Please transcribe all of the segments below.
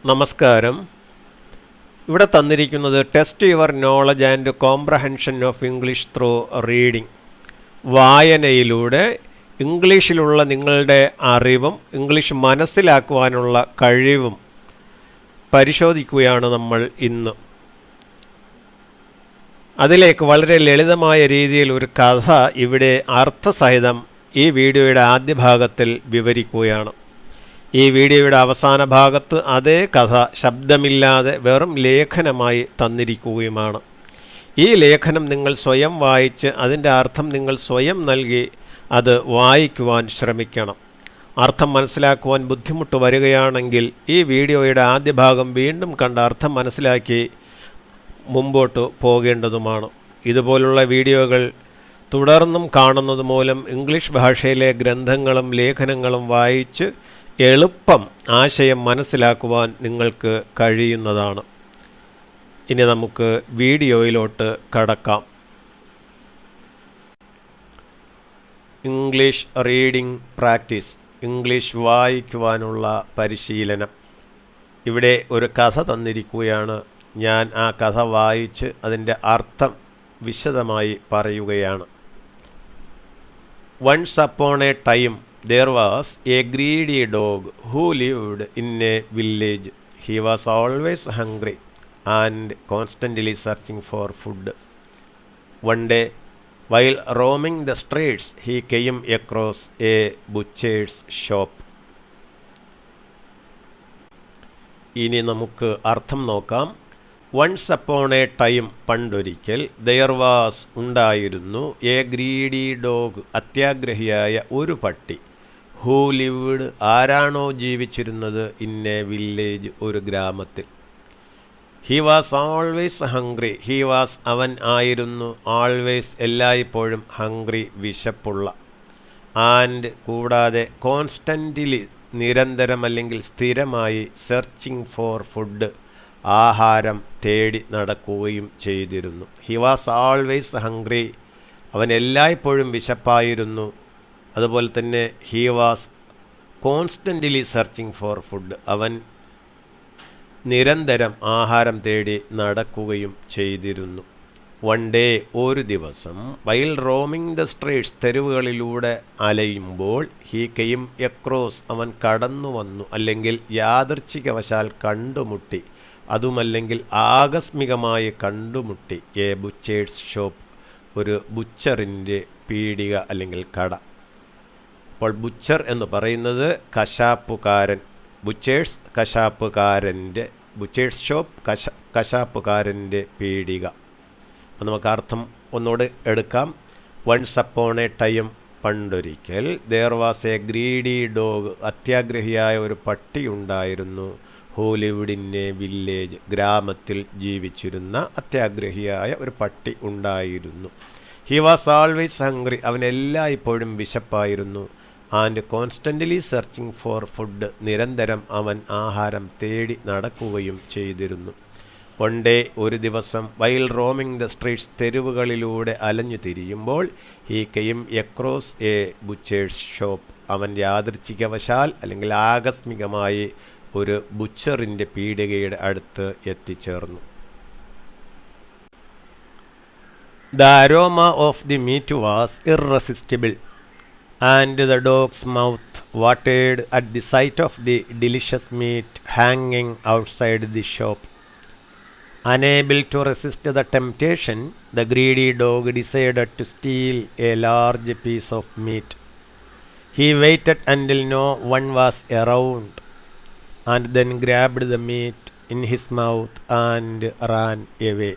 നമസ്കാരം. ഇവിടെ തന്നിരിക്കുന്നത് test your knowledge and comprehension of English through reading. വായനയിലൂടെ ഇംഗ്ലീഷിലുള്ള നിങ്ങളുടെ അറിവും ഇംഗ്ലീഷ് മനസ്സിലാക്കുവാനുള്ള കഴിവും പരിശോധിക്കുകയാണ് നമ്മൾ ഇന്ന്. അതിലേക്ക് വളരെ ലളിതമായ രീതിയിൽ ഒരു കഥ ഇവിടെ അർത്ഥസഹിതം ഈ വീഡിയോയുടെ ആദ്യ ഭാഗത്തിൽ വിവരിക്കുകയാണ്. ഈ വീഡിയോയുടെ അവസാന ഭാഗത്ത് അതേ കഥ ശബ്ദമില്ലാതെ വെറും ലേഖനമായി തന്നിരിക്കുകയുമാണ്. ഈ ലേഖനം നിങ്ങൾ സ്വയം വായിച്ച് അതിൻ്റെ അർത്ഥം നിങ്ങൾ സ്വയം നൽകി അത് വായിക്കുവാൻ ശ്രമിക്കണം. അർത്ഥം മനസ്സിലാക്കുവാൻ ബുദ്ധിമുട്ട് വരികയാണെങ്കിൽ ഈ വീഡിയോയുടെ ആദ്യ ഭാഗം വീണ്ടും കണ്ട് അർത്ഥം മനസ്സിലാക്കി മുമ്പോട്ട് പോകേണ്ടതുമാണ്. ഇതുപോലുള്ള വീഡിയോകൾ തുടർന്നും കാണുന്നത് മൂലം ഇംഗ്ലീഷ് ഭാഷയിലെ ഗ്രന്ഥങ്ങളും ലേഖനങ്ങളും വായിച്ച് എളുപ്പം ആശയം മനസ്സിലാക്കുവാൻ നിങ്ങൾക്ക് കഴിയുന്നതാണ്. ഇനി നമുക്ക് വീഡിയോയിലോട്ട് കടക്കാം. ഇംഗ്ലീഷ് റീഡിംഗ് പ്രാക്ടീസ്, ഇംഗ്ലീഷ് വായിക്കുവാനുള്ള പരിശീലനം. ഇവിടെ ഒരു കഥ തന്നിരിക്കുകയാണ്. ഞാൻ ആ കഥ വായിച്ച് അതിൻ്റെ അർത്ഥം വിശദമായി പറയുകയാണ്. Once upon a time, there was a greedy dog who lived in a village. He was always hungry and constantly searching for food. One day, while roaming the streets, he came across a butcher's shop. ഇനി നമുക്ക് അർത്ഥം നോക്കാം. Once upon a time, പണ്ടൊരിക്കൽ, there was, ഉണ്ടായിരുന്നു, A greedy dog, അത്യാഗ്രഹിയായ ഒരു പട്ടി, who lived, ആരാണോ ജീവിച്ചിരുന്നത്, ഇൻ എ വില്ലേജ്, ഒരു ഗ്രാമത്തിൽ. He was always hungry, he was, അവൻ ആയിരുന്നു, ഓൾവേസ്, എല്ലായ്പ്പോഴും, ഹംഗ്രി, വിശപ്പുള്ള, ആൻഡ്, കൂടാതെ, കോൺസ്റ്റൻ്റ്ലി, നിരന്തരം അല്ലെങ്കിൽ സ്ഥിരമായി, സെർച്ചിങ് ഫോർ ഫുഡ്, ആഹാരം തേടി നടക്കുകയും ചെയ്തിരുന്നു. ഹി വാസ് ഓൾവേസ് ഹംഗ്രി, അവൻ എല്ലായ്പ്പോഴും വിശപ്പായിരുന്നു. അതുപോലെ തന്നെ he was constantly searching for food, അവൻ നിരന്തരം ആഹാരം തേടി നടക്കുകയും ചെയ്തിരുന്നു. വൺ ഡേ, ഒരു ദിവസം, വൈൽ റോമിംഗ് ദ സ്ട്രീറ്റ്സ്, തെരുവുകളിലൂടെ അലയുമ്പോൾ, ഹി കെയിം എക്രോസ്, അവൻ കടന്നു വന്നു അല്ലെങ്കിൽ യാദൃച്ഛികവശാൽ കണ്ടുമുട്ടി, അതുമല്ലെങ്കിൽ ആകസ്മികമായി കണ്ടുമുട്ടി, എ ബുച്ചേഴ്സ് ഷോപ്പ്, ഒരു ബുച്ചറിൻ്റെ പീടിക അല്ലെങ്കിൽ കട. അപ്പോൾ ബുച്ചർ എന്ന് പറയുന്നത് കശാപ്പുകാരൻ, ബുച്ചേഴ്സ് കശാപ്പുകാരൻ്റെ, ബുച്ചേഴ്സ് ഷോപ്പ് കശാപ്പുകാരൻ്റെ പീടിക. അപ്പോൾ നമുക്ക് അർത്ഥം ഒന്നുകൂടെ എടുക്കാം. വൺസ് അപ്പോൺ എ ടൈം, പണ്ടൊരിക്കൽ, there was a greedy dog, അത്യാഗ്രഹിയായ ഒരു പട്ടി ഉണ്ടായിരുന്നു, who lived in a village, ഗ്രാമത്തിൽ ജീവിച്ചിരുന്ന അത്യാഗ്രഹിയായ ഒരു പട്ടി ഉണ്ടായിരുന്നു. ഹി വാസ് ഓൾവേസ് ഹംഗ്രി, അവൻ എല്ലായ്പ്പോഴും വിശപ്പായിരുന്നു, and constantly searching for food, നിരന്തരം അവൻ ആഹാരം തേടി നടക്കുകയും ചെയ്തിരുന്നു. വൺ ഡേ, ഒരു ദിവസം, വൈൽ റോമിംഗ് ദ സ്ട്രീറ്റ്സ്, തെരുവുകളിലൂടെ അലഞ്ഞു തിരിയുമ്പോൾ, he came across A butchers shop, അവൻ യാദൃച്ഛികവശാൽ അല്ലെങ്കിൽ ആകസ്മികമായി ഒരു ബുച്ചറിൻ്റെ പീടികയുടെ അടുത്ത് എത്തിച്ചേർന്നു. The aroma of the meet was irresistible, and the dogs mouth വാട്ടേഡ് at the sight of the delicious meet ഹാങ്ങിങ് outside the shop. Unable to resist the temptation, the greedy dog decided to steal a large piece of meat. He waited until no one was around, and then grabbed the meat in his mouth and ran away.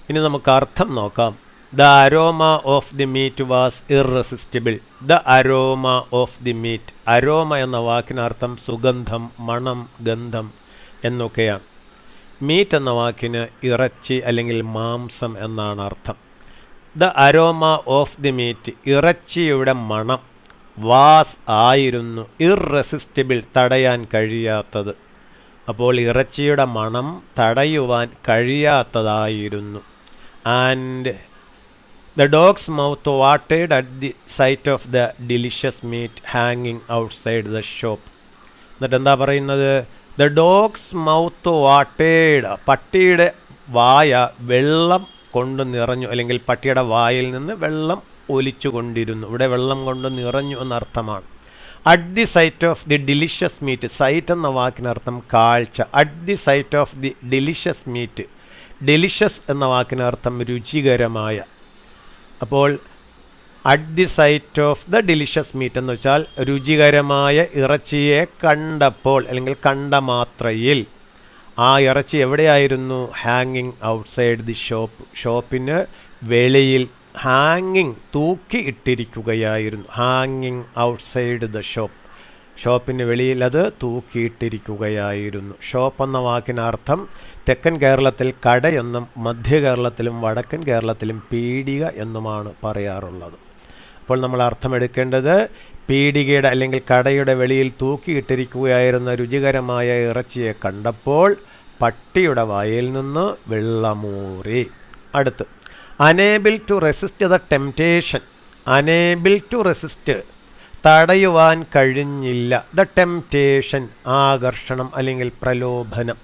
ഇനി നമുക്ക് അർത്ഥം നോക്കാം. The aroma of the meat was irresistible. The aroma of the meat. Aroma എന്ന വാക്കിനർത്ഥം സുഗന്ധം, മണം, ഗന്ധം എന്നൊക്കെയാണ്. Meet എന്ന വാക്കിന് ഇറച്ചി അല്ലെങ്കിൽ മാംസം എന്നാണ് അർത്ഥം. The aroma of the meet, ഇറച്ചിയുടെ മണം, വാസ്, ആയിരുന്നു, ഇറസിസ്റ്റിബിൾ, തടയാൻ കഴിയാത്തത്. അപ്പോൾ ഇറച്ചിയുടെ മണം തടയുവാൻ കഴിയാത്തതായിരുന്നു. And the dogs mouth വാട്ടേഡ് at the sight of the delicious meet ഹാങ്ങിങ് ഔട്ട്സൈഡ് ദ ഷോപ്പ്. എന്നിട്ട് എന്താ പറയുന്നത്? ദ ഡോഗ്സ് മൗത്ത് വാട്ടേഡ്, പട്ടിയുടെ വായ വെള്ളം കൊണ്ട് നിറഞ്ഞു, അല്ലെങ്കിൽ പട്ടിയുടെ വായിൽ നിന്ന് വെള്ളം ഒലിച്ചു കൊണ്ടിരുന്നു. ഇവിടെ വെള്ളം കൊണ്ട് നിറഞ്ഞു എന്നർത്ഥമാണ്. At the sight of the delicious meat, sight എന്ന വാക്കിനർത്ഥം കാഴ്ച. At the sight of the delicious meat, delicious എന്ന വാക്കിനർത്ഥം രുചികരമായ. അപ്പോൾ at the sight of the delicious meat എന്ന് വെച്ചാൽ രുചികരമായ ഇറച്ചിയെ കണ്ടപ്പോൾ, അല്ലെങ്കിൽ കണ്ട മാത്രയിൽ. ആ ഇറച്ചി എവിടെയായിരുന്നു? ഹാങ്ങിങ് ഔട്ട്സൈഡ് ദി ഷോപ്പ്, ഷോപ്പിന് വെളിയിൽ ഹാങ്ങിങ് തൂക്കി ഇട്ടിരിക്കുകയായിരുന്നു. ഹാങ്ങിങ് ഔട്ട്സൈഡ് ദ ഷോപ്പ്, ഷോപ്പിന് വെളിയിൽ അത് തൂക്കിയിട്ടിരിക്കുകയായിരുന്നു. ഷോപ്പ് എന്ന വാക്കിനർത്ഥം തെക്കൻ കേരളത്തിൽ കടയെന്നും മധ്യ കേരളത്തിലും വടക്കൻ കേരളത്തിലും പീടിക എന്നുമാണ് പറയാറുള്ളത്. അപ്പോൾ നമ്മൾ അർത്ഥമെടുക്കേണ്ടത് പീടികയുടെ അല്ലെങ്കിൽ കടയുടെ വെളിയിൽ തൂക്കിയിട്ടിരിക്കുകയായിരുന്ന രുചികരമായ ഇറച്ചിയെ കണ്ടപ്പോൾ പട്ടിയുടെ വായിൽ നിന്ന് വെള്ളമൂറി. അടുത്ത് unable to resist the temptation. Unable to resist, തടയുവാൻ കഴിഞ്ഞില്ല. ദ ടെംപ്റ്റേഷൻ, ആകർഷണം അല്ലെങ്കിൽ പ്രലോഭനം.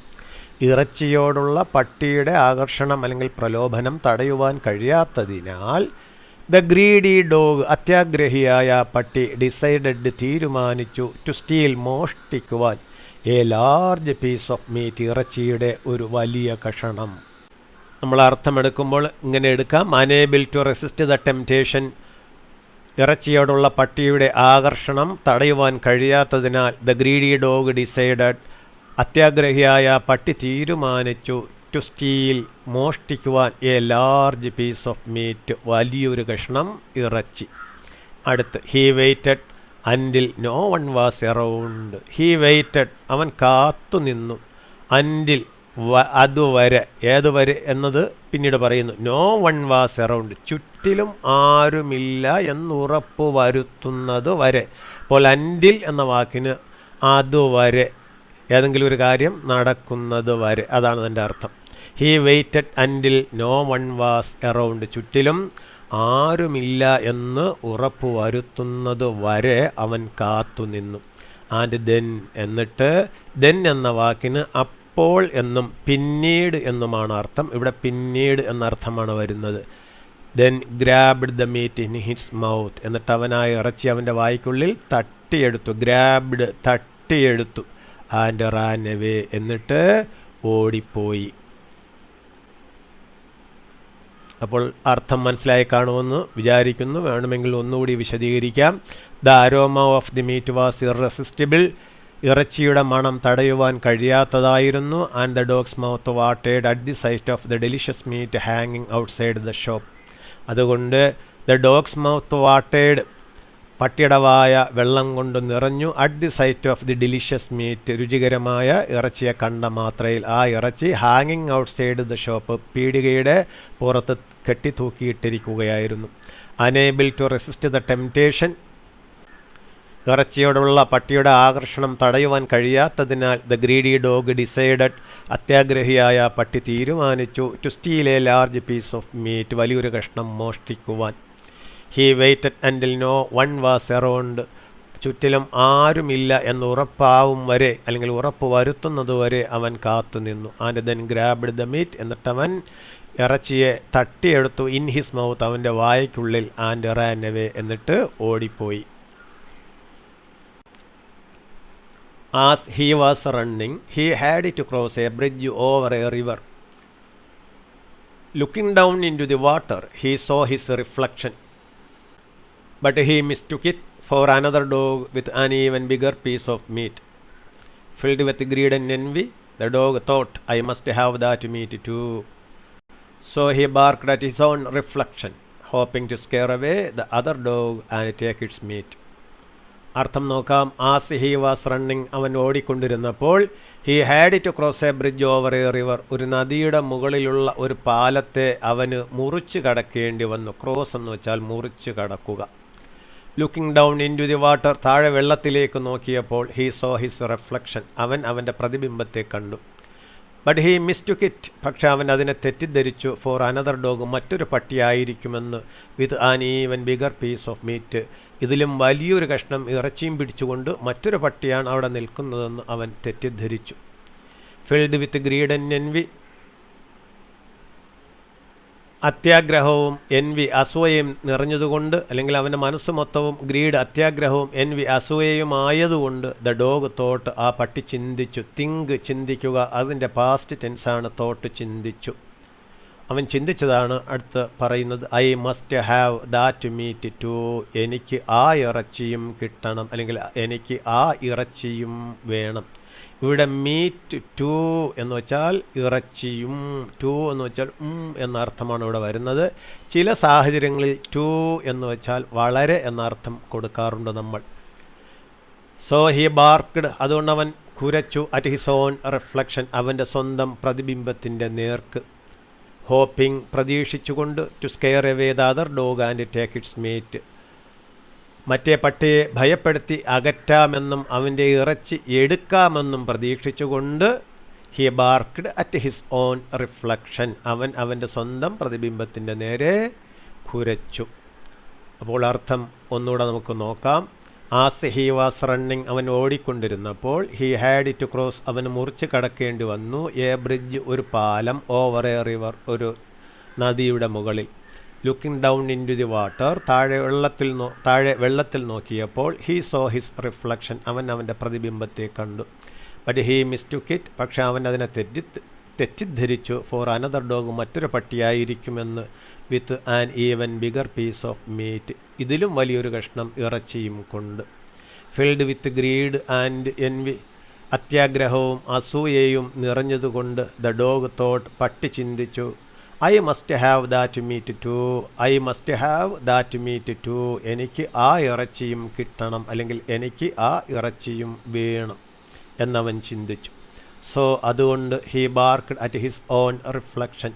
ഇറച്ചിയോടുള്ള പട്ടിയുടെ ആകർഷണം അല്ലെങ്കിൽ പ്രലോഭനം തടയുവാൻ കഴിയാത്തതിനാൽ ദ ഗ്രീഡി ഡോഗ്, അത്യാഗ്രഹിയായ പട്ടി, ഡിസൈഡഡ് തീരുമാനിച്ചു, ടു സ്റ്റീൽ മോഷ്ടിക്കുവാൻ, a large piece of meat, ഇറച്ചിയുടെ ഒരു വലിയ കഷണം. നമ്മൾ അർത്ഥമെടുക്കുമ്പോൾ ഇങ്ങനെ എടുക്കാം. Unable to resist the temptation, ഇറച്ചിയോടുള്ള പട്ടിയുടെ ആകർഷണം തടയുവാൻ കഴിയാത്തതിനാൽ ദ ഗ്രീഡി ഡോഗ് ഡിസൈഡഡ്, അത്യാഗ്രഹിയായ പട്ടി തീരുമാനിച്ചു, ടു സ്റ്റീൽ മോഷ്ടിക്കുവാൻ, a large piece of meat, വലിയൊരു കഷ്ണം ഇറച്ചി. അടുത്ത് he waited until no one was around. He waited, അവൻ കാത്തു നിന്നു, അൻറ്റിൽ അതുവരെ, ഏതുവരെ എന്നത് പിന്നീട് പറയുന്നു. നോ വൺ വാസ് എറൗണ്ട്, ചുറ്റിലും ആരുമില്ല എന്നുറപ്പ് വരുത്തുന്നത് വരെ. അപ്പോൾ അൻറ്റിൽ എന്ന വാക്കിന് അതുവരെ, ഏതെങ്കിലും ഒരു കാര്യം നടക്കുന്നത് വരെ, അതാണ് അതിൻ്റെ അർത്ഥം. He waited until no one was around, ചുറ്റിലും ആരുമില്ല എന്ന് ഉറപ്പ് വരുത്തുന്നത് വരെ അവൻ കാത്തുനിന്നു. ആൻഡ് ദെൻ, എന്നിട്ട്, ദെൻ എന്ന വാക്കിന് അപ്പോൾ എന്നും പിന്നീട് എന്നുമാണ് അർത്ഥം. ഇവിടെ പിന്നീട് എന്നർത്ഥമാണ് വരുന്നത്. Then grabbed the meat in his mouth, എന്നിട്ട് അവനായ ഇറച്ചി അവൻ്റെ വായ്ക്കുള്ളിൽ തട്ടിയെടുത്തു. ഗ്രാബ്ഡ്, തട്ടിയെടുത്തു. ആൻഡ് റാൻ അവേ, എന്നിട്ട് ഓടിപ്പോയി. അപ്പോൾ അർത്ഥം മനസ്സിലായി കാണുമെന്ന് വിചാരിക്കുന്നു. വേണമെങ്കിൽ ഒന്നുകൂടി വിശദീകരിക്കാം. The aroma of the meet was irresistible, ഇറച്ചിയുടെ മണം തടയുവാൻ കഴിയാത്തതായിരുന്നു. And the dogs mouth വാട്ടേഡ് at the sight of the delicious meet ഹാങ്ങിങ് ഔട്ട്സൈഡ് ദ ഷോപ്പ്. അതുകൊണ്ട് ദ ഡോഗ്സ് മൗത്ത് വാട്ടേഡ്, പട്ടിയുടെ വായ വെള്ളം കൊണ്ട് നിറഞ്ഞു. At the sight of the delicious meet, രുചികരമായ ഇറച്ചിയെ കണ്ട മാത്രയിൽ. ആ ഇറച്ചി ഹാങ്ങിങ് ഔട്ട്സൈഡ് ദ ഷോപ്പ്, പീടികയുടെ പുറത്ത് കെട്ടി തൂക്കിയിട്ടിരിക്കുകയായിരുന്നു. Unable to resist the temptation, ഇറച്ചിയോടുള്ള പട്ടിയുടെ ആകർഷണം തടയുവാൻ കഴിയാത്തതിനാൽ ദ ഗ്രീഡി ഡോഗ് ഡിസൈഡഡ്, അത്യാഗ്രഹിയായ പട്ടി തീരുമാനിച്ചു, to steal a large piece of meat, വലിയൊരു കഷ്ണം മോഷ്ടിക്കുവാൻ. He waited until no one was around, ചുറ്റിലും ആരുമില്ല എന്ന് ഉറപ്പാവും വരെ, അല്ലെങ്കിൽ ഉറപ്പ് വരുത്തുന്നത് വരെ അവൻ കാത്തുനിന്നു. And then grabbed the meat, എന്നിട്ടവൻ ഇറച്ചിയെ തട്ടിയെടുത്തു. ഇൻ ഹിസ് മൗത്ത്, അവൻ്റെ വായ്ക്കുള്ളിൽ. ആൻഡ് റാൻ അവേ, എന്നിട്ട് ഓടിപ്പോയി. As he was running, he had to cross a bridge over a river. Looking down into the water, he saw his reflection, but he mistook it for another dog with an even bigger piece of meat. Filled with greed and envy, the dog thought, I must have that meat too. So he barked at his own reflection, hoping to scare away the other dog and take its meat. അർത്ഥം നോക്കാം. As he was running, അവൻ ഓടിക്കൊണ്ടിരുന്നപ്പോൾ, he had to cross a bridge over a river, ഒരു നദിയുടെ മുകളിലുള്ള ഒരു പാലത്തെ അവന് മുറിച്ച് കടക്കേണ്ടി വന്നു. ക്രോസ് എന്ന് വെച്ചാൽ മുറിച്ച് കടക്കുക. Looking down into the water, താഴെ വെള്ളത്തിലേക്ക് നോക്കിയപ്പോൾ, ഹി സോ ഹിസ് റിഫ്ലക്ഷൻ, അവൻ അവൻ്റെ പ്രതിബിംബത്തെ കണ്ടു. ബട്ട് ഹി മിസ്റ്റുക്ക് ഇറ്റ്, പക്ഷെ അവൻ അതിനെ തെറ്റിദ്ധരിച്ചു. ഫോർ അനദർ ഡോഗ്, മറ്റൊരു പട്ടിയായിരിക്കുമെന്ന്. With an even bigger piece of meat, ഇതിലും വലിയൊരു കഷ്ണം ഇറച്ചിയും പിടിച്ചുകൊണ്ട് മറ്റൊരു പട്ടിയാണ് അവിടെ നിൽക്കുന്നതെന്ന് അവൻ തെറ്റിദ്ധരിച്ചു. Filled with greed and envy, അത്യാഗ്രഹവും എൻവി അസൂയയും നിറഞ്ഞതുകൊണ്ട്, അല്ലെങ്കിൽ അവൻ്റെ മനസ്സ് മൊത്തവും ഗ്രീഡ് അത്യാഗ്രഹവും എൻവി അസൂയയുമായതുകൊണ്ട്, ദ ഡോഗ് തോട്ട്, ആ പട്ടി ചിന്തിച്ചു. തിങ്ക് ചിന്തിക്കുക, അതിൻ്റെ പാസ്റ്റ് ടെൻസാണ് തോട്ട് ചിന്തിച്ചു. അവൻ ചിന്തിച്ചതാണ് അടുത്ത് പറയുന്നത്. I must have that meat too, എനിക്ക് ആ ഇറച്ചിയും കിട്ടണം, അല്ലെങ്കിൽ എനിക്ക് ആ ഇറച്ചിയും വേണം. ഇവിടെ മീറ്റ് ടു എന്ന് വെച്ചാൽ ഇറച്ചിയും, ടു എന്ന് വെച്ചാൽ എന്ന അർത്ഥമാണ് ഇവിടെ വരുന്നത്. ചില സാഹചര്യങ്ങളിൽ ടു എന്ന് വെച്ചാൽ വളരെ എന്ന അർത്ഥം കൊടുക്കാറുണ്ട് നമ്മൾ. സോ ഹി ബാർക്ക്ഡ്, അതുകൊണ്ട് അവൻ കുരച്ചു. അറ്റ് ഹിസ് ഓൺ റിഫ്ലക്ഷൻ, അവൻ്റെ സ്വന്തം പ്രതിബിംബത്തിൻ്റെ നേർക്ക്. ഹോപ്പിംഗ്, പ്രതീക്ഷിച്ചുകൊണ്ട്. To scare away the other dog and take its meat, മറ്റേ പട്ടിയെ ഭയപ്പെടുത്തി അകറ്റാമെന്നും അവൻ്റെ ഇറച്ചി എടുക്കാമെന്നും പ്രതീക്ഷിച്ചുകൊണ്ട്. He barked at his own reflection, അവൻ അവൻ്റെ സ്വന്തം പ്രതിബിംബത്തിൻ്റെ നേരെ കുരച്ചു. അപ്പോൾ അർത്ഥം ഒന്നുകൂടെ നമുക്ക് നോക്കാം. ആസ് ഹി വാസ് റണ്ണിങ്, അവൻ ഓടിക്കൊണ്ടിരുന്നപ്പോൾ. ഹി ഹാഡ് ടു ക്രോസ്, അവന് മുറിച്ച് കടക്കേണ്ടി വന്നു. എ ബ്രിഡ്ജ്, ഒരു പാലം. ഓവർ എ റിവർ, ഒരു നദിയുടെ മുകളിൽ. Looking down into the water, താഴെ വെള്ളത്തിൽ നോക്കിയപ്പോൾ. ഹി സോ ഹിസ് റിഫ്ലക്ഷൻ, അവൻ അവൻ്റെ പ്രതിബിംബത്തെ കണ്ടു. ബട്ട് ഹി മിസ്റ്റേക്ക് ഇറ്റ്, പക്ഷെ അവൻ അതിനെ തെറ്റിദ്ധരിച്ചു. ഫോർ അനദർ ഡോഗ്, മറ്റൊരു പട്ടിയായിരിക്കുമെന്ന്. With an even bigger piece of meat, ഇതിലും വലിയൊരു കഷ്ണം ഇറച്ചിയും കൊണ്ട്. Filled with greed and envy, അത്യാഗ്രഹവും അസൂയയും നിറഞ്ഞതുകൊണ്ട്. ദ ഡോഗ് തോട്ട്, പട്ടി ചിന്തിച്ചു. I must have that meat too, I must have that meat too, എനിക്ക് ആ ഇറച്ചിയും കിട്ടണം, അല്ലെങ്കിൽ എനിക്ക് ആ ഇറച്ചിയും വേണം എന്നവൻ ചിന്തിച്ചു. സോ അതുകൊണ്ട് he barked at his own reflection,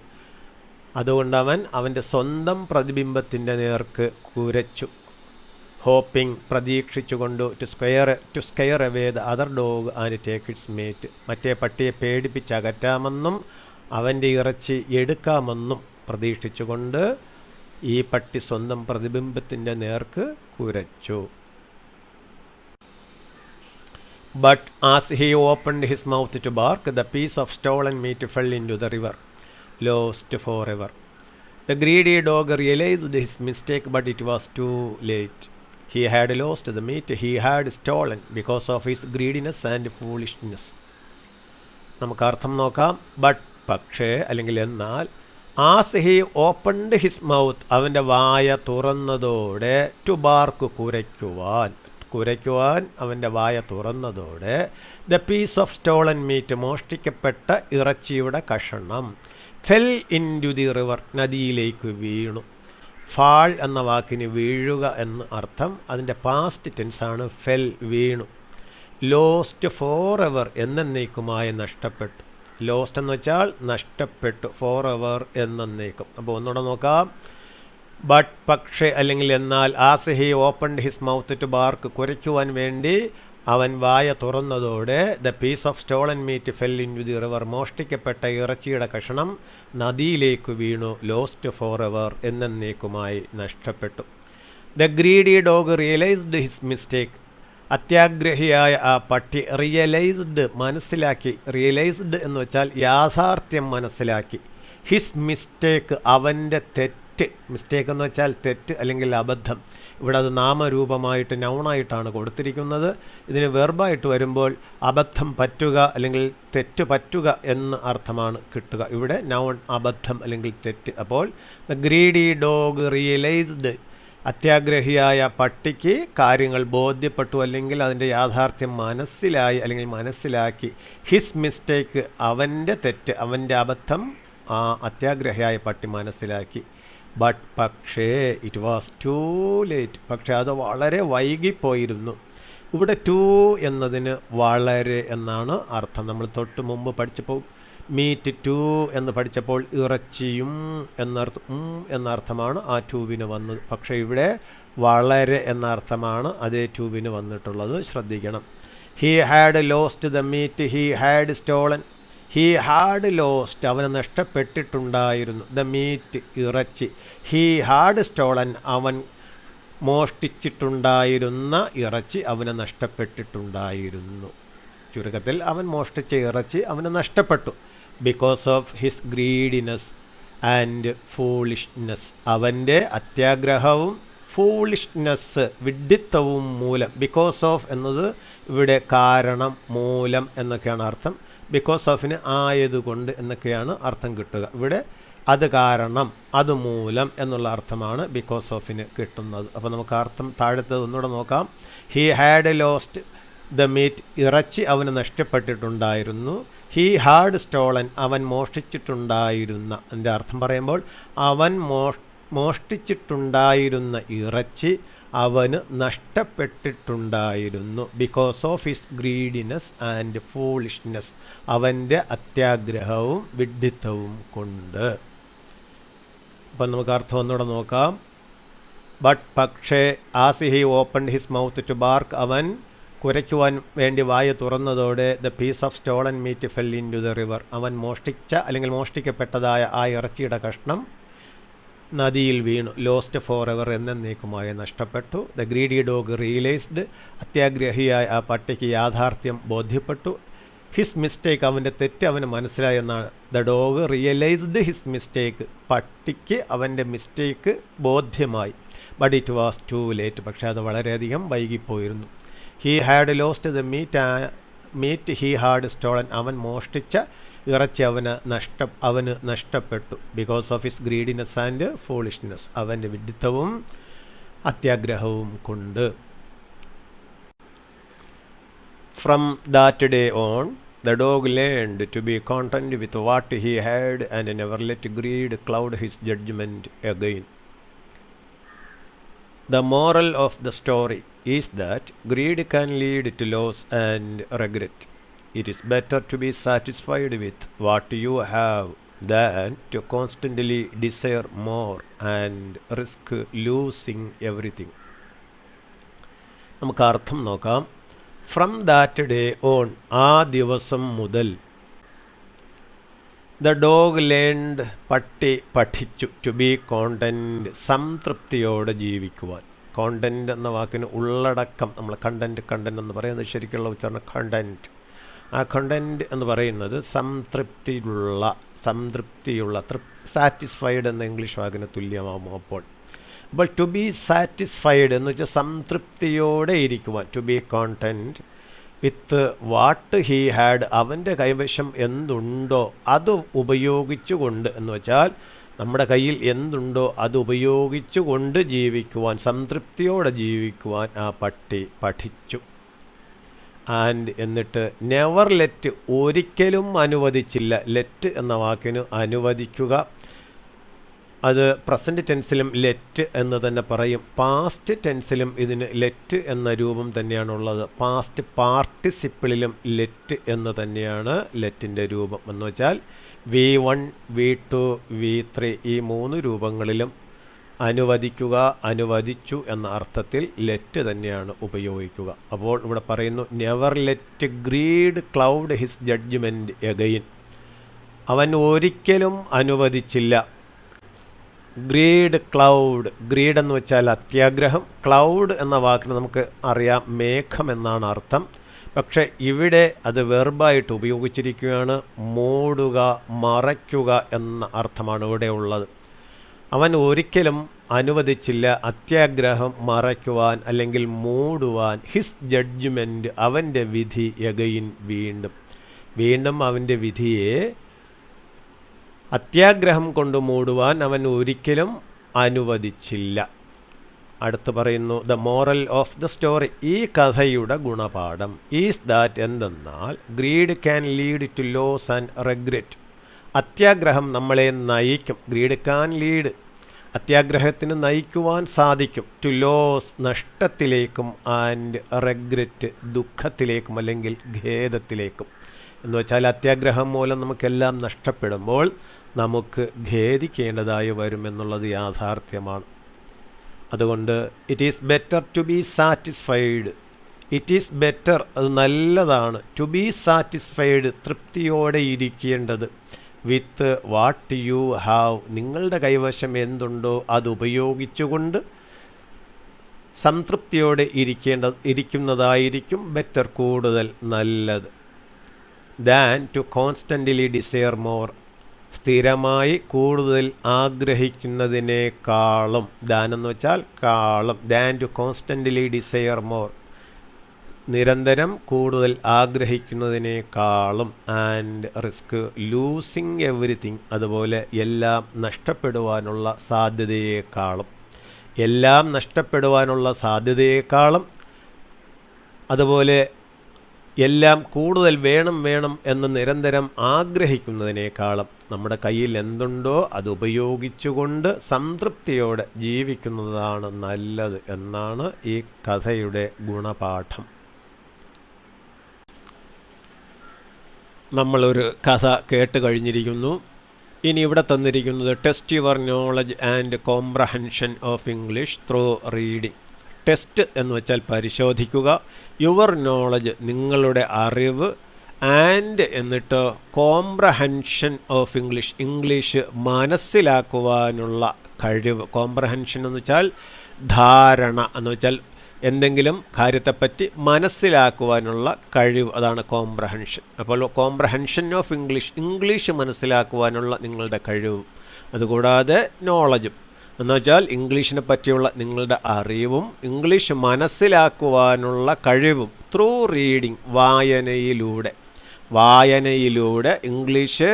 അതുകൊണ്ട് അവൻ്റെ സ്വന്തം പ്രതിബിംബത്തിൻ്റെ നേർക്ക് കുരച്ചു. ഹോപ്പിംഗ്, പ്രതീക്ഷിച്ചുകൊണ്ട്. To scare away the other dog and take its meat, മറ്റേ പട്ടിയെ പേടിപ്പിച്ചകറ്റാമെന്നും അവൻ്റെ ഇറച്ചി എടുക്കാമെന്നും പ്രതീക്ഷിച്ചുകൊണ്ട് ഈ പട്ടി സ്വന്തം പ്രതിബിംബത്തിൻ്റെ നേർക്ക് കുരച്ചു. But as he opened his mouth to bark, the piece of stolen meat fell into the river, lost forever. The greedy dog realized his mistake, but it was too late. He had lost the meat he had stolen because of his greediness and foolishness. നമുക്ക് അർത്ഥം നോക്കാം. But, പക്ഷേ, അല്ലെങ്കിൽ എന്നാൽ. As he opened his mouth, അവൻ്റെ വായ തുറന്നതോടെ. To bark, കുരയ്ക്കുവാൻ അവൻ്റെ വായ തുറന്നതോടെ. The piece of stolen meat, മോഷ്ടിക്കപ്പെട്ട ഇറച്ചിയുടെ കഷണം. Fell into the river, നദിയിലേക്ക് വീണു. ഫാൾ എന്ന വാക്കിന് വീഴുക എന്ന് അർത്ഥം. അതിൻ്റെ പാസ്റ്റ് ടെൻസാണ് ഫെൽ, വീണു. ലോസ്റ്റ് ഫോർ എവർ, എന്നേക്കുമായി നഷ്ടപ്പെട്ടു. ലോസ്റ്റ് എന്ന് വെച്ചാൽ നഷ്ടപ്പെട്ടു, ഫോർ എവർ എന്നേക്കും. അപ്പോൾ ഒന്നുകൂടെ നോക്കാം. ബട്ട്, പക്ഷേ, അല്ലെങ്കിൽ എന്നാൽ. As he opened his mouth to bark, കുരയ്ക്കുവാൻ വേണ്ടി അവൻ വായ തുറന്നതോടെ. The piece of stolen meat fell into the river, മോഷ്ടിക്കപ്പെട്ട ഇറച്ചിയുടെ കഷണം നദിയിലേക്ക് വീണു. ലോസ്റ്റ് ഫോർ എവർ, എന്നേക്കുമായി നഷ്ടപ്പെട്ടു. The greedy dog realised his mistake, അത്യാഗ്രഹിയായ ആ പട്ടി. റിയലൈസ്ഡ്, മനസ്സിലാക്കി. റിയലൈസ്ഡ് എന്ന് വെച്ചാൽ യാഥാർത്ഥ്യം മനസ്സിലാക്കി. ഹിസ് മിസ്റ്റേക്ക്, അവൻ്റെ തെറ്റ്. മിസ്റ്റേക്ക് എന്ന് വെച്ചാൽ തെറ്റ് അല്ലെങ്കിൽ അബദ്ധം. ഇവിടെ അത് നാമരൂപമായിട്ട്, നൗണായിട്ടാണ് കൊടുത്തിരിക്കുന്നത്. ഇതിന് വെർബായിട്ട് വരുമ്പോൾ അബദ്ധം പറ്റുക അല്ലെങ്കിൽ തെറ്റ് പറ്റുക എന്ന അർത്ഥമാണ് കിട്ടുക. ഇവിടെ നൗൺ, അബദ്ധം അല്ലെങ്കിൽ തെറ്റ്. അപ്പോൾ ദ ഗ്രീഡി ഡോഗ് റിയലൈസ്ഡ്, അത്യാഗ്രഹിയായ പട്ടിക്ക് കാര്യങ്ങൾ ബോധ്യപ്പെട്ടു, അല്ലെങ്കിൽ അതിൻ്റെ യാഥാർത്ഥ്യം മനസ്സിലായി അല്ലെങ്കിൽ മനസ്സിലാക്കി. ഹിസ് മിസ്റ്റേക്ക്, അവൻ്റെ തെറ്റ്, അവൻ്റെ അബദ്ധം ആ അത്യാഗ്രഹിയായ പട്ടി മനസ്സിലാക്കി. ബട്ട്, പക്ഷേ, ഇറ്റ് വാസ് ടു ലേറ്റ്, പക്ഷേ അത് വളരെ വൈകിപ്പോയിരുന്നു. ഇവിടെ ടു എന്നതിന് വളരെ എന്നാണ് അർത്ഥം. നമ്മൾ തൊട്ട് മുമ്പ് പഠിച്ചപ്പോൾ മീറ്റ് ടു എന്ന് പഠിച്ചപ്പോൾ ഇറച്ചിയും എന്നർത്ഥമാണ് ആ ട്യൂബിന് വന്നത്. പക്ഷേ ഇവിടെ വളരെ എന്ന അർത്ഥമാണ് അതേ ട്യൂബിന് വന്നിട്ടുള്ളത്, ശ്രദ്ധിക്കണം. He had lost the meat he had stolen. He had lost, അവന് നഷ്ടപ്പെട്ടിട്ടുണ്ടായിരുന്നു. ദ മീറ്റ്, ഇറച്ചി. ഹി ഹാഡ് സ്റ്റോളൻ, അവൻ മോഷ്ടിച്ചിട്ടുണ്ടായിരുന്ന ഇറച്ചി അവന് നഷ്ടപ്പെട്ടിട്ടുണ്ടായിരുന്നു. ചുരുക്കത്തിൽ അവൻ മോഷ്ടിച്ച ഇറച്ചി അവന് നഷ്ടപ്പെട്ടു. Because of his greediness and foolishness, അവൻ്റെ അത്യാഗ്രഹവും ഫൂളിഷ്നെസ് വിഡ്ഢിത്തവും മൂലം. ബിക്കോസ് ഓഫ് എന്നത് ഇവിടെ കാരണം, മൂലം എന്നൊക്കെയാണ് അർത്ഥം. ബിക്കോസ് ഓഫിന് ആയതുകൊണ്ട് എന്നൊക്കെയാണ് അർത്ഥം കിട്ടുക. ഇവിടെ അത് കാരണം, അത് മൂലം എന്നുള്ള അർത്ഥമാണ് ബിക്കോസ് ഓഫിന് കിട്ടുന്നത്. അപ്പോൾ നമുക്ക് അർത്ഥം താഴത്തത് ഒന്നുകൂടെ നോക്കാം. He had lost the meat, ഇറച്ചി അവന് നഷ്ടപ്പെട്ടിട്ടുണ്ടായിരുന്നു. ഹി ഹാഡ് സ്റ്റോളൻ, അവൻ മോഷ്ടിച്ചിട്ടുണ്ടായിരുന്ന. എൻ്റെ അർത്ഥം പറയുമ്പോൾ അവൻ മോഷ്ടിച്ചിട്ടുണ്ടായിരുന്ന ഇറച്ചി അവന് നഷ്ടപ്പെട്ടിട്ടുണ്ടായിരുന്നു. Because of his greediness and foolishness, അവൻ്റെ അത്യാഗ്രഹവും വിഡ്ഢിത്തവും കൊണ്ട്. അപ്പം നമുക്ക് അർത്ഥം ഒന്നുകൂടെ നോക്കാം. ബട്ട് പക്ഷേ as he opened his mouth to bark, അവൻ കുരയ്ക്കുവാൻ വേണ്ടി വായ തുറന്നതോടെ the piece of stolen meat fell into the river, അവൻ മോഷ്ടിച്ച അല്ലെങ്കിൽ മോഷ്ടിക്കപ്പെട്ടതായ ആ ഇറച്ചിയുടെ കഷ്ണം നദിയിൽ വീണു. ലോസ്റ്റ് ഫോർ എവർ, എന്നേക്കുമായി നഷ്ടപ്പെട്ടു. ദ ഗ്രീഡി ഡോഗ് റിയലൈസ്ഡ്, അത്യാഗ്രഹിയായ ആ പട്ടിക്ക് യാഥാർത്ഥ്യം ബോധ്യപ്പെട്ടു. ഹിസ് മിസ്റ്റേക്ക്, അവൻ്റെ തെറ്റ് അവന് മനസ്സിലായെന്നാണ്. The dog realised his mistake, പട്ടിക്ക് അവൻ്റെ മിസ്റ്റേക്ക് ബോധ്യമായി. But it was too late, പക്ഷേ അത് വളരെയധികം വൈകിപ്പോയിരുന്നു. He had lost the meat he had stolen, അവൻ മോഷ്ടിച്ച ഇറച്ചി അവന് നഷ്ടപ്പെട്ടു. Because of his greediness and foolishness, അവൻ്റെ വിഡ്ഢിത്തവും അത്യാഗ്രഹവും കൊണ്ട്. From that day on, the dog learned to be content with what he had and never let greed cloud his judgment again. The moral of the story is that greed can lead to loss and regret. It is better to be satisfied with what you have than to constantly desire more and risk losing everything. നമുക്ക് അർത്ഥം നോക്കാം. From that day on, ആ ദിവസം മുതൽ. The dog learned, പട്ടി പഠിച്ചു. To be content, സംതൃപ്തിയോടെ ജീവിക്കുവാൻ. Content എന്ന വാക്കിന് ഉള്ളടക്കം, നമ്മൾ കണ്ടൻറ്റ് എന്ന് പറയുന്നത് ശരിക്കുള്ള ഉച്ചാരണം കണ്ടൻറ്റ്. ആ കണ്ടൻറ്റ് എന്ന് പറയുന്നത് സംതൃപ്തിയുള്ള, സാറ്റിസ്ഫൈഡ് എന്ന ഇംഗ്ലീഷ് വാക്കിന് തുല്യമാകും. അപ്പോൾ ടു ബി സാറ്റിസ്ഫൈഡ് എന്ന് വെച്ചാൽ സംതൃപ്തിയോടെ ഇരിക്കുവാൻ. To be content with what he had, അവൻ്റെ കൈവശം എന്തുണ്ടോ അത് ഉപയോഗിച്ചുകൊണ്ട്, എന്ന് വെച്ചാൽ നമ്മുടെ കയ്യിൽ എന്തുണ്ടോ അത് ഉപയോഗിച്ചുകൊണ്ട് ജീവിക്കുവാൻ, സംതൃപ്തിയോടെ ജീവിക്കുവാൻ ആ പട്ടി പഠിച്ചു. ആൻഡ് എന്നിട്ട് നെവർ ലെറ്റ്, ഒരിക്കലും അനുവദിച്ചില്ല. ലെറ്റ് എന്ന വാക്കിന് അനുവദിക്കുക, അത് പ്രസൻറ്റ് ടെൻസിലും ലെറ്റ് എന്ന് തന്നെ പറയും. പാസ്റ്റ് ടെൻസിലും ഇതിന് ലെറ്റ് എന്ന രൂപം തന്നെയാണുള്ളത്. പാസ്റ്റ് പാർട്ടിസിപ്പിളിലും ലെറ്റ് എന്ന് തന്നെയാണ് ലെറ്റിൻ്റെ രൂപം. എന്ന് വെച്ചാൽ V1, V2, V3 ഈ 3 രൂപങ്ങളിലും അനുവദിക്കുക, അനുവദിച്ചു എന്ന അർത്ഥത്തിൽ ലെറ്റ് തന്നെയാണ് ഉപയോഗിക്കുക. അപ്പോൾ ഇവിടെ പറയുന്നു never let greed cloud his judgement again, അവൻ ഒരിക്കലും അനുവദിച്ചില്ല. ഗ്രീഡ് ക്ലൗഡ്, ഗ്രീഡ് എന്ന് വെച്ചാൽ അത്യാഗ്രഹം. ക്ലൗഡ് എന്ന വാക്കിന് നമുക്ക് അറിയാം മേഘം എന്നാണ് അർത്ഥം. പക്ഷേ ഇവിടെ അത് വെർബായിട്ട് ഉപയോഗിച്ചിരിക്കുകയാണ്. മൂടുക, മറയ്ക്കുക എന്ന അർത്ഥമാണ് ഇവിടെ ഉള്ളത്. അവൻ ഒരിക്കലും അനുവദിച്ചില്ല അത്യാഗ്രഹം മറയ്ക്കുവാൻ അല്ലെങ്കിൽ മൂടുവാൻ. ഹിസ് ജഡ്ജ്മെൻറ്റ്, അവൻ്റെ വിധി. എഗെയിൻ, വീണ്ടും അവൻ്റെ വിധിയെ അത്യാഗ്രഹം കൊണ്ട് മൂടുവാൻ അവൻ ഒരിക്കലും അനുവദിച്ചില്ല. അടുത്ത് പറയുന്നു the moral of the story, ഈ കഥയുടെ ഗുണപാഠം ഈസ് ദാറ്റ്, എന്തെന്നാൽ greed can lead to loss and regret, അത്യാഗ്രഹം നമ്മളെ നയിക്കും. ഗ്രീഡ് ക്യാൻ ലീഡ്, അത്യാഗ്രഹത്തിന് നയിക്കുവാൻ സാധിക്കും. ടു ലോസ്, നഷ്ടത്തിലേക്കും. ആൻഡ് റെഗ്രറ്റ്, ദുഃഖത്തിലേക്കും അല്ലെങ്കിൽ ഖേദത്തിലേക്കും. എന്ന് വെച്ചാൽ അത്യാഗ്രഹം മൂലം നമുക്കെല്ലാം നഷ്ടപ്പെടുമ്പോൾ നമുക്ക് ഖേദിക്കേണ്ടതായി വരുമെന്നുള്ളത് യാഥാർത്ഥ്യമാണ്. അതുകൊണ്ട് it is better to be satisfied, it is better, അത് നല്ലതാണ്. ടു ബി സാറ്റിസ്ഫൈഡ്, തൃപ്തിയോടെ ഇരിക്കേണ്ടത്. വിത്ത് വാട്ട് യു ഹാവ്, നിങ്ങളുടെ കൈവശം എന്തുണ്ടോ അത് ഉപയോഗിച്ചുകൊണ്ട്. സംതൃപ്തിയോടെ ഇരിക്കുന്നതായിരിക്കും ബെറ്റർ, കൂടുതൽ നല്ലത്. Than to constantly desire more, സ്ഥിരമായി കൂടുതൽ ആഗ്രഹിക്കുന്നതിനേക്കാളും. ദാൻ എന്ന് വെച്ചാൽ കാളും. Than to constantly desire more, നിരന്തരം കൂടുതൽ ആഗ്രഹിക്കുന്നതിനേക്കാളും. ആൻഡ് റിസ്ക് ലൂസിങ് എവറിത്തിങ്, അതുപോലെ എല്ലാം നഷ്ടപ്പെടുവാനുള്ള സാധ്യതയേക്കാളും. എല്ലാം നഷ്ടപ്പെടുവാനുള്ള സാധ്യതയേക്കാളും, അതുപോലെ എല്ലാം കൂടുതൽ വേണം വേണം എന്ന് നിരന്തരം ആഗ്രഹിക്കുന്നതിനേക്കാളും നമ്മുടെ കയ്യിൽ എന്തുണ്ടോ അത് ഉപയോഗിച്ചുകൊണ്ട് സംതൃപ്തിയോടെ ജീവിക്കുന്നതാണ് നല്ലത് എന്നാണ് ഈ കഥയുടെ ഗുണപാഠം. നമ്മളൊരു കഥ കേട്ട് കഴിഞ്ഞിരിക്കുന്നു. ഇനി ഇവിടെ തന്നിരിക്കുന്നത് test your knowledge and comprehension of English through reading. Test എന്ന് വെച്ചാൽ പരിശോധിക്കുക, യുവർ നോളജ് നിങ്ങളുടെ അറിവ്, ആൻഡ് എന്നിട്ട് കോംപ്രഹെൻഷൻ ഓഫ് ഇംഗ്ലീഷ് ഇംഗ്ലീഷ് മനസ്സിലാക്കുവാനുള്ള കഴിവ്. കോംപ്രഹെൻഷൻ എന്ന് വെച്ചാൽ ധാരണ എന്ന് വെച്ചാൽ എന്തെങ്കിലും കാര്യത്തെപ്പറ്റി മനസ്സിലാക്കുവാനുള്ള കഴിവ്, അതാണ് കോംപ്രഹെൻഷൻ. അപ്പോൾ കോംപ്രഹെൻഷൻ ഓഫ് ഇംഗ്ലീഷ് ഇംഗ്ലീഷ് മനസ്സിലാക്കുവാനുള്ള നിങ്ങളുടെ കഴിവും, അതുകൂടാതെ നോളജും എന്ന് വെച്ചാൽ ഇംഗ്ലീഷിനെ പറ്റിയുള്ള നിങ്ങളുടെ അറിവും ഇംഗ്ലീഷ് മനസ്സിലാക്കുവാനുള്ള കഴിവും ത്രൂ റീഡിങ് വായനയിലൂടെ ഇംഗ്ലീഷ്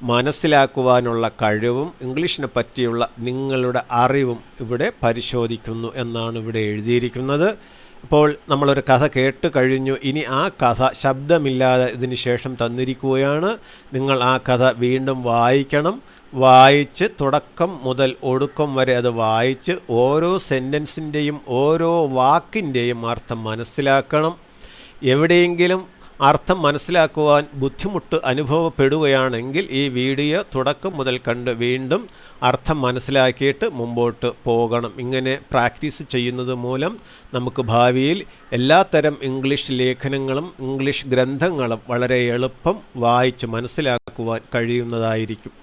മനസ്സിലാക്കുവാനുള്ള കഴിവും ഇംഗ്ലീഷിനെ പറ്റിയുള്ള നിങ്ങളുടെ അറിവും ഇവിടെ പരിശോധിക്കുന്നു എന്നാണ് ഇവിടെ എഴുതിയിരിക്കുന്നത്. അപ്പോൾ നമ്മളൊരു കഥ കേട്ട് കഴിഞ്ഞു. ഇനി ആ കഥ ശബ്ദമില്ലാതെ ഇതിന് ശേഷം തന്നിരിക്കുകയാണ്. നിങ്ങൾ ആ കഥ വീണ്ടും വായിക്കണം. വായിച്ച് തുടക്കം മുതൽ ഒടുക്കം വരെ അത് വായിച്ച് ഓരോ സെൻറ്റൻസിൻ്റെയും ഓരോ വാക്കിൻ്റെയും അർത്ഥം മനസ്സിലാക്കണം. എവിടെയെങ്കിലും അർത്ഥം മനസ്സിലാക്കുവാൻ ബുദ്ധിമുട്ട് അനുഭവപ്പെടുകയാണെങ്കിൽ ഈ വീഡിയോ തുടക്കം മുതൽ കണ്ട് വീണ്ടും അർത്ഥം മനസ്സിലാക്കിയിട്ട് മുമ്പോട്ട് പോകണം. ഇങ്ങനെ പ്രാക്ടീസ് ചെയ്യുന്നത് മൂലം നമുക്ക് ഭാവിയിൽ എല്ലാത്തരം ഇംഗ്ലീഷ് ലേഖനങ്ങളും ഇംഗ്ലീഷ് ഗ്രന്ഥങ്ങളും വളരെ എളുപ്പം വായിച്ച് മനസ്സിലാക്കുവാൻ കഴിയുന്നതായിരിക്കും.